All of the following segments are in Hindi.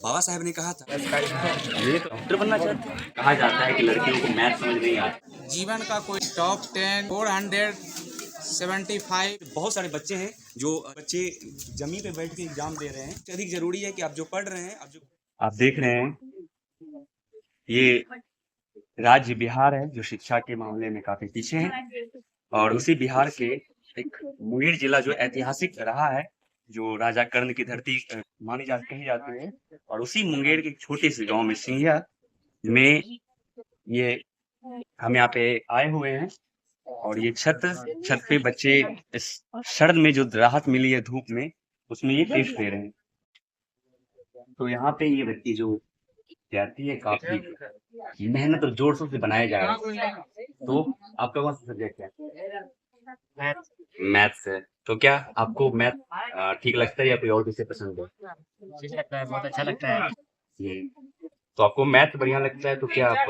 बाबा साहब ने कहा था। ये तो डॉक्टर बनना चाहते हैं। कहा जाता है कि लड़कियों को मैथ समझ नहीं आता। जीवन का कोई टॉप 10 475। बहुत सारे बच्चे हैं जो बच्चे जमीन पे बैठ के एग्जाम दे रहे हैं। अधिक जरूरी है कि आप जो पढ़ रहे हैं, आप देख रहे हैं, ये राज्य बिहार है जो शिक्षा के मामले में काफी पीछे है। और उसी बिहार के एक मुंगेर जिला जो ऐतिहासिक रहा है, जो राजा कर्ण की धरती मानी जा कही जाती है। और उसी मुंगेर के एक छोटे से गांव में सिंघिया में ये हम यहाँ पे आए हुए हैं। और ये छत पे बच्चे इस सर्द में जो राहत मिली है धूप में, उसमें ये टेस्ट ले रहे हैं। तो यहाँ पे ये बच्ची जो विद्यार्थी है काफी मेहनत और जोर शोर से बनाया जा रहा है। तो आपका कौन सा सब्जेक्ट है? मैथ्स है। तो क्या आपको मैथ ठीक लगता है या कोई और विषय पसंद है? ठीक लगता है, बहुत अच्छा लगता है। ये तो आपको मैथ बढ़िया लगता है, तो क्या आप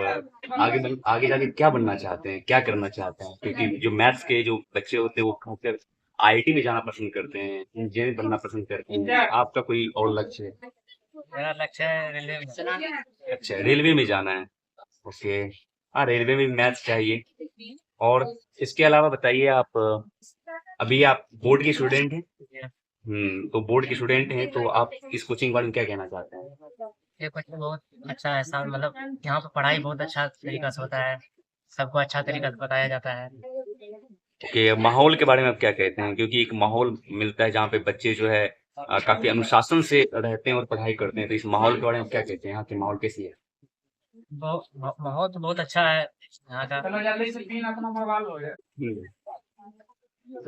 आगे जाके क्या बनना चाहते हैं, क्या करना चाहते हैं? क्योंकि जो मैथ्स के जो बच्चे होते हैं वो खासकर आईआईटी में जाना पसंद करते हैं, इंजीनियर बनना पसंद करते हैं। आपका कोई और लक्ष्य है? मेरा लक्ष्य है रेलवे में। अच्छा, रेलवे में जाना है। ओके। हाँ, रेलवे में मैथ्स चाहिए। और इसके अलावा बताइए, आप अभी आप बोर्ड के स्टूडेंट हैं। तो बोर्ड के स्टूडेंट हैं, तो आप इस कोचिंग के बारे में क्या कहना चाहते हैं? ये कोचिंग बहुत अच्छा है, सब मतलब यहाँ पे पढ़ाई बहुत अच्छा तरीका से होता है, सबको अच्छा तरीका से बताया जाता है। कि माहौल के बारे में आप क्या कहते हैं? क्योंकि एक माहौल मिलता है जहाँ पे बच्चे जो है काफी अनुशासन से रहते हैं और पढ़ाई करते हैं। तो इस माहौल के बारे में आप क्या कहते हैं? यहाँ की माहौल कैसी है? माहौल तो बहुत अच्छा है यहाँ का।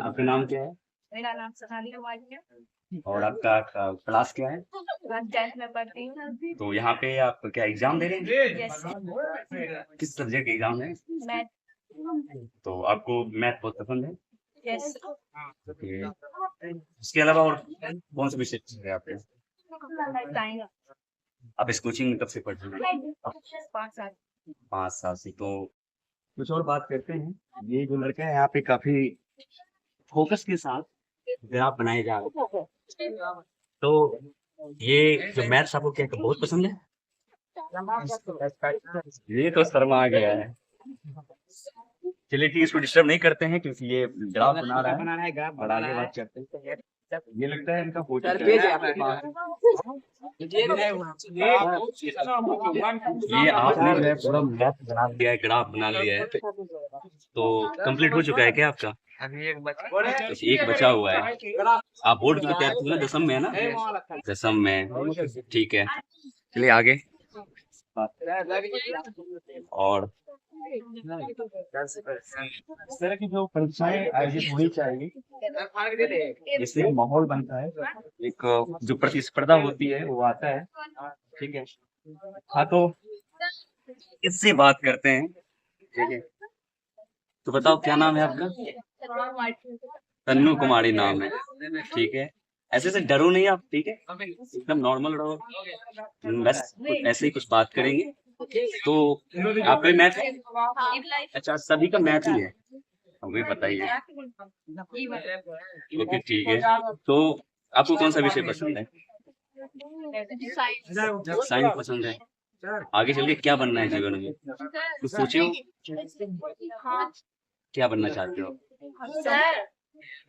आपका नाम क्या है? मेरा नाम सोनाली कुमारी है। और आपका क्लास क्या है? क्लास 10 में पढ़ती हूँ। तो यहाँ पे आप क्या एग्जाम दे रहे हैं? यस। किस सब्जेक्ट का एग्जाम है? मैथ। तो आपको मैथ बहुत पसंद है? यस। ओके। इसके अलावा और कौन सा विषय पसंद है आपके? साइंस। आप इस कोचिंग में कब से पढ़ रहे हैं? 5 साल। 5 साल से। तो कुछ और बात करते हैं। ये जो लड़का है यहाँ पे काफी फोकस के साथ ग्राफ बनाए जा रहे हैं। तो ये जो मैथ्स आपको क्या बहुत पसंद है? ये तो शर्मा आ गया है। चलिए ठीक है, इसको डिस्टर्ब नहीं करते हैं क्योंकि ये ग्राफ बना रहा है और आगे बात करते हैं। ये लगता है इनका फोटो ये आपने जो है पूरा मैथ बना लिया है, ग्राफ बना लिया है। तो कंप्लीट हो चुका है क्या आपका? अभी एक एक बचा हुआ है। आप बोर्ड की तैयारी कर दसम में है ना? दसम में, ठीक है। चलिए आगे। और इस तरह की जो परीक्षाएं आयोजित होनी चाहिए, इससे एक माहौल बनता है, एक जो प्रतिस्पर्धा होती है वो आता है। ठीक है। हाँ, तो इससे बात करते हैं। ठीक है। तो बताओ क्या नाम है आपका? तन्नू कुमारी नाम है। ठीक है। ऐसे से डरो नहीं आप, ठीक है? एकदम नॉर्मल रहो। बस ऐसे ही कुछ बात करेंगे। तो आपका मैथ है? अच्छा, सभी का मैथ ही है। हमें बताइए। ओके, ठीक है। तो आपको कौन सा विषय पसंद है? साइंस पसंद है। आगे चल के क्या बनना है जीवन में? कुछ सोचे हो? क्या बनना चाहते हो?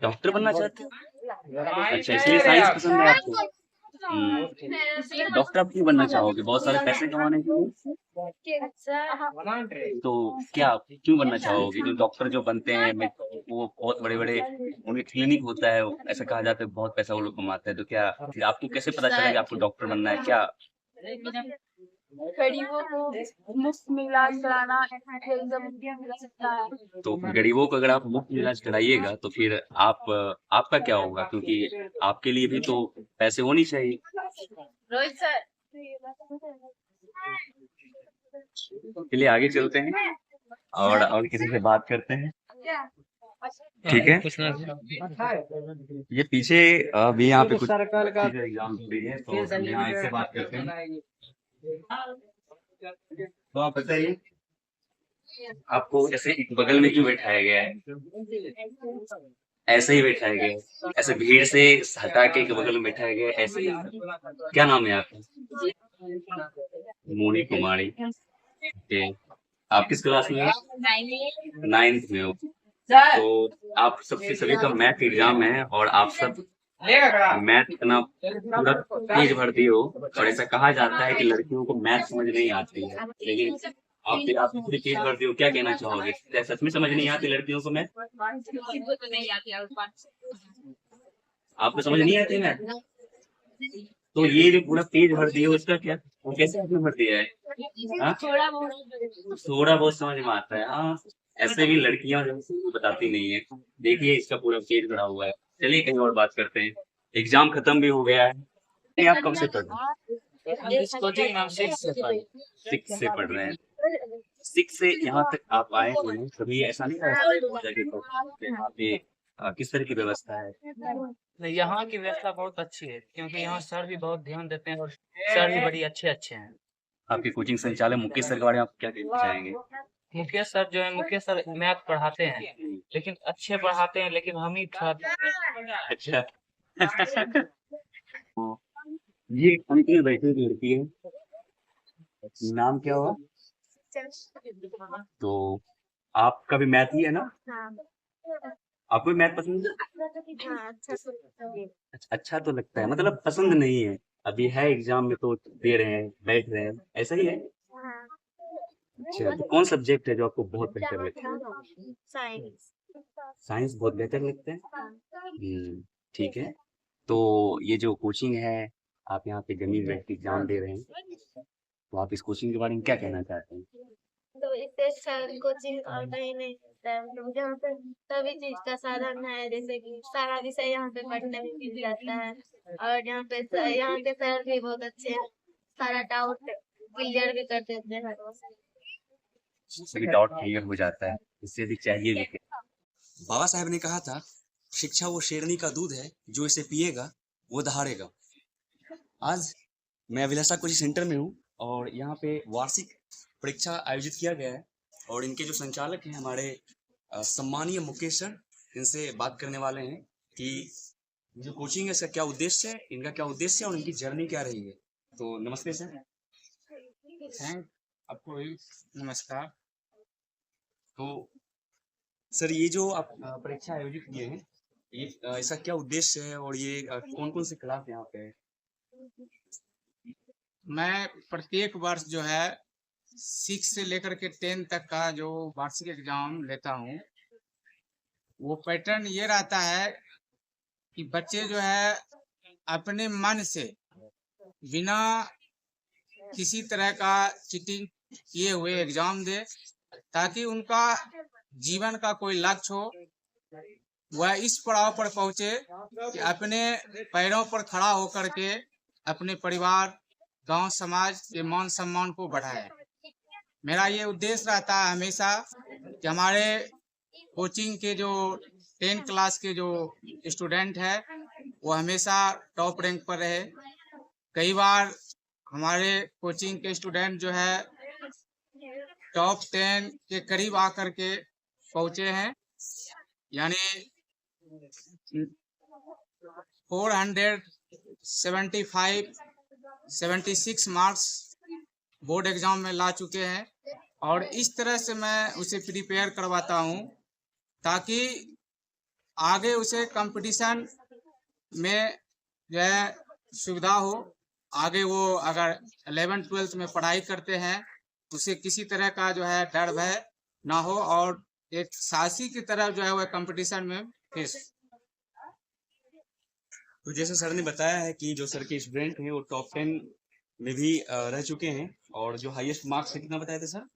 डॉक्टर बनना चाहते हो? अच्छा, इसलिए साइंस पसंद है आपको। डॉक्टर आप क्यों बनना चाहोगे? बहुत सारे पैसे कमाने के लिए? तो क्या आप क्यों बनना चाहोगे? जो डॉक्टर जो बनते हैं वो बहुत बड़े बड़े उनके क्लिनिक होता है, ऐसा कहा जाता है बहुत पैसा वो लोग कमाते हैं। तो क्या फिर आपको कैसे पता चला कि आपको डॉक्टर बनना है? क्या गरीबों को मुफ्त में इलाज कराना एकदम हो सकता है। तो गरीबों को अगर आप मुफ्त इलाज कराइएगा तो फिर आप आपका क्या होगा? क्योंकि आपके लिए भी तो पैसे होनी चाहिए। रोहित सर। चलिए आगे चलते हैं और किसी से बात करते हैं। ठीक है। ये पीछे अभी यहाँ पे कुछ एग्जाम भी है, तो हम यहाँ इससे बात करते हैं। तो आप बताइए, आपको जैसे एक बगल में क्यों बैठाया गया है? ऐसे ही बैठाए गए, ऐसे भीड़ से हटा के बगल में बैठाए गए ऐसे ही। क्या नाम है आपका? मोनी कुमारी। ओके, आप किस क्लास में हो? 9th में हो। तो आप सबके सभी का मैथ एग्जाम है और आप सब मैथ इतना पूरा पेज भर दिए हो, और ऐसा कहा जाता है कि लड़कियों को मैथ समझ नहीं आती है, लेकिन आप पूरी पेज भर दिए हो। क्या कहना चाहोगे? क्या सच में समझ नहीं आती लड़कियों को मैथ? आपको समझ नहीं आती मैथ? तो ये जो पूरा पेज भर दिए हो उसका क्या, वो कैसे आपने भर दिया है? हाँ? थोड़ा बहुत समझ में आता है। हाँ, ऐसे भी लड़कियां जो है, बताती नहीं है। देखिए इसका पूरा पेज भरा हुआ है। चलिए कहीं और बात करते हैं। एग्जाम खत्म भी हो गया है। ये आप कब से पढ़ रहे हैं? 6 से पढ़ रहे हैं। 6 से यहाँ तक आप आए हुए हैं, कभी ऐसा नहीं रहा कि यहाँ पे किस तरह की व्यवस्था है? नहीं, यहाँ की व्यवस्था बहुत अच्छी है, क्योंकि यहाँ सर भी बहुत ध्यान देते हैं और सर भी बड़ी अच्छे हैं। आपके कोचिंग संचालक मुकेश सर के बारे में आप क्या कहना चाहेंगे? मुकेश सर जो है, मुकेश सर मैथ पढ़ाते हैं, लेकिन अच्छे पढ़ाते हैं, लेकिन हम ही थोड़ा अच्छा। तो ये अंत में बैठी हुई लड़की है, नाम क्या हुआ? तो आपका भी मैथ ही है ना? आपको भी मैथ पसंद है? अच्छा तो लगता है, मतलब पसंद नहीं है। अभी है एग्जाम में तो दे रहे हैं, बैठ रहे हैं, ऐसा ही है। अच्छा, तो कौन सब्जेक्ट है जो आपको बहुत बेहतर लगता है? साइंस बहुत बेहतर लगता है। ठीक है। तो ये जो कोचिंग है, आप यहाँ पे जमीन बैठ के एग्जाम दे रहे हैं, तो आप इस कोचिंग के बारे में क्या कहना चाहते हैं? तो इससे अच्छा कोचिंग और कहीं नहीं होता है, मतलब यहाँ पे सभी चीज का साधन है, जैसे कि सारा विषय यहाँ पे पढ़ने में मिल जाता है, और यहाँ के सर भी बहुत अच्छे हैं, सारा डाउट क्लियर भी कर देते हैं। सभी डाउट क्लियर हो जाता है, इससे अधिक चाहिए भी क्या? बाबा साहब ने कहा था, शिक्षा वो शेरनी का दूध है, जो इसे पिएगा वो दहाड़ेगा। आज मैं अभिलाषा कोचिंग सेंटर में हूँ और यहाँ पे वार्षिक परीक्षा आयोजित किया गया है, और इनके जो संचालक हैं हमारे सम्मानीय मुकेश सर, इनसे बात करने वाले हैं कि जो कोचिंग है इसका क्या उद्देश्य है, इनका क्या उद्देश्य है और इनकी जर्नी क्या रही है। तो नमस्ते सर। आपको नमस्कार। तो सर ये जो आप परीक्षा आयोजित किए हैं, ये इसका क्या उद्देश्य है और ये कौन कौन से क्लास यहाँ पे है? मैं प्रत्येक वर्ष जो है 6 से लेकर के 10 तक का जो वार्षिक एग्जाम लेता हूँ, वो पैटर्न ये रहता है कि बच्चे जो है अपने मन से बिना किसी तरह का चीटिंग किए हुए एग्जाम दे, ताकि उनका जीवन का कोई लक्ष्य हो, वह इस पड़ाव पर पहुंचे कि अपने पैरों पर खड़ा होकर के अपने परिवार, गांव, समाज के मान सम्मान को बढ़ाए। मेरा ये उद्देश्य रहता है हमेशा कि हमारे कोचिंग के जो 10 क्लास के जो स्टूडेंट है वो हमेशा टॉप रैंक पर रहे। कई बार हमारे कोचिंग के स्टूडेंट जो है टॉप 10 के करीब आकर के पहुंचे हैं, यानी 476 मार्क्स बोर्ड एग्जाम में ला चुके हैं। और इस तरह से मैं उसे प्रिपेयर करवाता हूं ताकि आगे उसे कंपटीशन में जो है सुविधा हो। आगे वो अगर 11th 12th में पढ़ाई करते हैं उसे किसी तरह का जो है डर भय ना हो, और एक साहसी की तरह जो है वह कंपटीशन में फेस। तो जैसे सर ने बताया है कि जो सर के स्टूडेंट हैं वो टॉप 10 में भी रह चुके हैं, और जो हाईएस्ट मार्क्स है कितना बताए थे सर?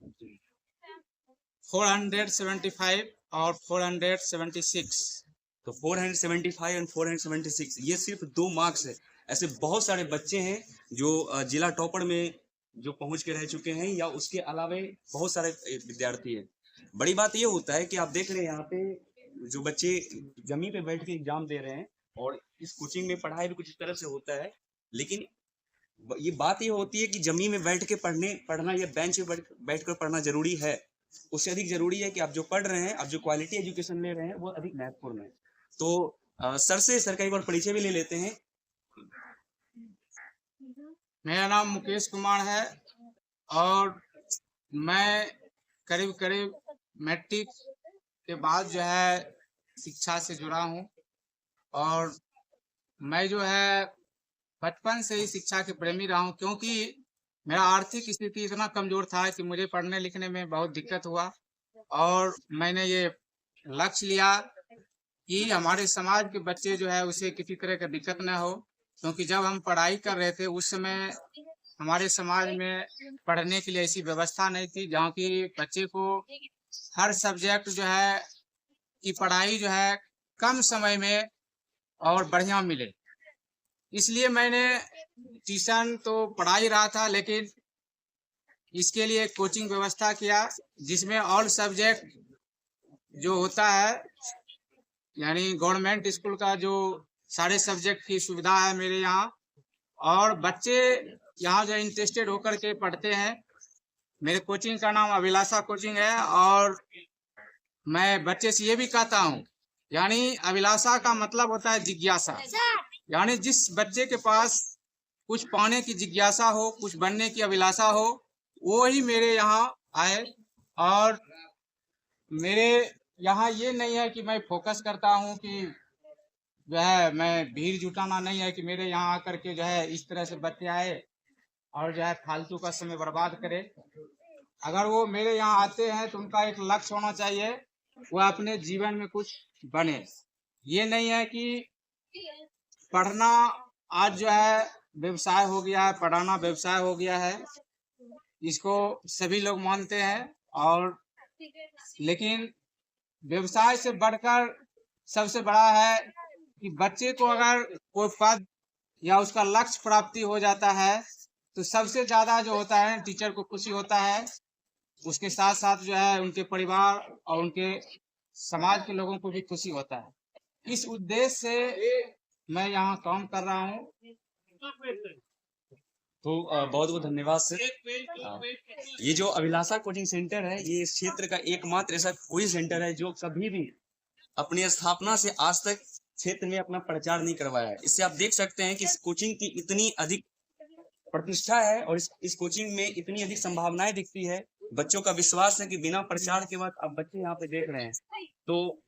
475 और 476। तो 475 और 476 ये सिर्फ 2 मार्क्स है। ऐसे बहुत सारे बच्चे हैं जो जिला टॉपर में जो पहुंच के रह चुके हैं, या उसके अलावे बहुत सारे विद्यार्थी हैं। बड़ी बात ये होता है कि आप देख रहे हैं यहाँ पे जो बच्चे जमीन पे बैठ के एग्जाम दे रहे हैं, और इस कोचिंग में पढ़ाई भी कुछ इस तरह से होता है, लेकिन ये बात ये होती है कि जमीन में बैठ के पढ़ना या बेंच पे बैठ कर पढ़ना जरूरी है। उससे अधिक जरूरी है कि आप जो पढ़ रहे हैं, आप जो क्वालिटी एजुकेशन ले रहे हैं वो अधिक महत्वपूर्ण है। तो सर का एक बार परिचय भी ले लेते हैं। मेरा नाम मुकेश कुमार है और मैं करीब करीब मैट्रिक के बाद जो है शिक्षा से जुड़ा हूँ और मैं जो है बचपन से ही शिक्षा के प्रेमी रहा हूँ, क्योंकि मेरा आर्थिक स्थिति इतना कमजोर था कि मुझे पढ़ने लिखने में बहुत दिक्कत हुआ और मैंने ये लक्ष्य लिया कि हमारे समाज के बच्चे जो है उसे किसी तरह का दिक्कत न हो, क्योंकि जब हम पढ़ाई कर रहे थे उस समय हमारे समाज में पढ़ने के लिए ऐसी व्यवस्था नहीं थी जहाँ की बच्चे को हर सब्जेक्ट जो है की पढ़ाई जो है कम समय में और बढ़िया मिले। इसलिए मैंने ट्यूशन तो पढ़ा ही रहा था, लेकिन इसके लिए कोचिंग व्यवस्था किया जिसमें ऑल सब्जेक्ट जो होता है, यानी गवर्नमेंट स्कूल का जो सारे सब्जेक्ट की सुविधा है मेरे यहाँ, और बच्चे यहाँ जो इंटरेस्टेड होकर के पढ़ते हैं। मेरे कोचिंग का नाम अभिलाषा कोचिंग है और मैं बच्चे से ये भी कहता हूँ, यानी अभिलाषा का मतलब होता है जिज्ञासा, यानी जिस बच्चे के पास कुछ पाने की जिज्ञासा हो, कुछ बनने की अभिलाषा हो, वो ही मेरे यहाँ आए। और मेरे यहाँ ये नहीं है कि मैं फोकस करता हूँ कि जो है मैं भीड़ जुटाना नहीं है कि मेरे यहाँ आकर के जो है इस तरह से बच्चे आए और जो है फालतू का समय बर्बाद करे। अगर वो मेरे यहाँ आते हैं तो उनका एक लक्ष्य होना चाहिए, वो अपने जीवन में कुछ बने। ये नहीं है कि पढ़ना आज जो है व्यवसाय हो गया है, पढ़ाना व्यवसाय हो गया है, इसको सभी लोग मानते हैं। और लेकिन व्यवसाय से बढ़कर सबसे बड़ा है कि बच्चे को अगर कोई पद या उसका लक्ष्य प्राप्ति हो जाता है तो सबसे ज्यादा जो होता है टीचर को खुशी होता है, उसके साथ साथ जो है उनके परिवार और उनके समाज के लोगों को भी खुशी होता है। इस उद्देश्य से मैं यहाँ काम कर रहा हूँ। तो बहुत बहुत धन्यवाद सर। ये जो अभिलाषा कोचिंग सेंटर है, ये इस क्षेत्र का एकमात्र ऐसा कोई सेंटर है जो कभी भी अपनी स्थापना से आज तक क्षेत्र में अपना प्रचार नहीं करवाया है। इससे आप देख सकते हैं कि इस कोचिंग की इतनी अधिक प्रतिष्ठा है और इस कोचिंग में इतनी अधिक संभावनाएं दिखती है। बच्चों का विश्वास है कि बिना प्रचार के बाद अब बच्चे यहाँ पे देख रहे हैं। तो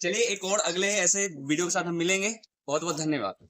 चलिए एक और अगले ऐसे वीडियो के साथ हम मिलेंगे। बहुत बहुत धन्यवाद।